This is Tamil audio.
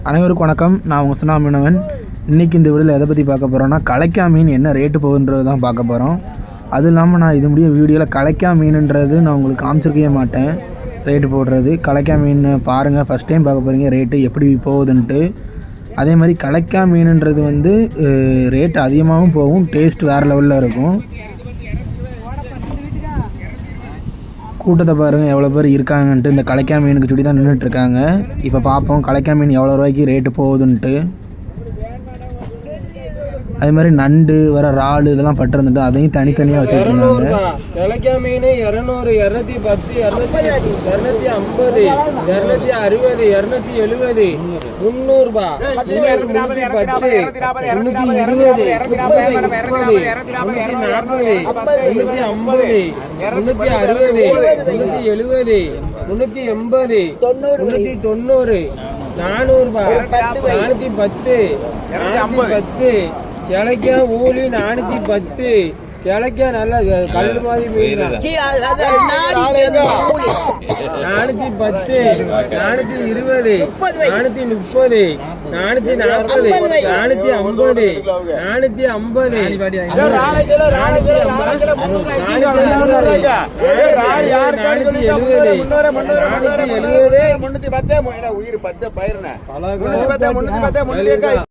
அனைவருக்கும் வணக்கம். நான் உங்கள் சுனா மீனவன். இன்றைக்கி இந்த வீடியோவில் எதை பற்றி பார்க்க போகிறோன்னா, கலைக்கா மீன் என்ன ரேட்டு போகுன்றது தான் பார்க்க போகிறோம். அதுவும் இல்லாமல் நான் இது முடிய வீடியோவில் கலைக்கா மீனுன்றது நான் உங்களுக்கு காமிச்சிருக்கவே மாட்டேன். ரேட்டு போடுறது கலைக்கா மீன் பாருங்கள், ஃபஸ்ட் டைம் பார்க்க போகிறீங்க ரேட்டு எப்படி போகுதுன்ட்டு. அதே மாதிரி கலைக்கா மீனுன்றது வந்து ரேட்டு அதிகமாகவும் போகும், டேஸ்ட் வேறு லெவலில் இருக்கும். கூட்டத்தை பாருங்கள் எவ்வளோ பேர் இருக்காங்கன்ட்டு. இந்த கலைக்கா மீனுக்கு சுடி தான் நின்றுட்டுருக்காங்க. இப்போ பார்ப்போம் கலைக்கா மீன் எவ்வளோ ரூபாய்க்கு ரேட்டு போகுதுன்ட்டு. அதே மாதிரி நண்டு வர இறால் இதெல்லாம் பட்டிருந்துட்டு அதையும் தனித்தனியாக வச்சுட்டு இருந்தாங்க. கலைக்கா மீன் 200, 210, 250, 260, 270, 300 ரூபா, 310, 320, 340, 350, 360, 370, 390, 400 ரூபா, 410, 410. கிழக்கா ஊழி 410, கிழக்கா நல்ல கல் மாதிரி மீன் 410, 420, 430, 440, 450, 450, 470,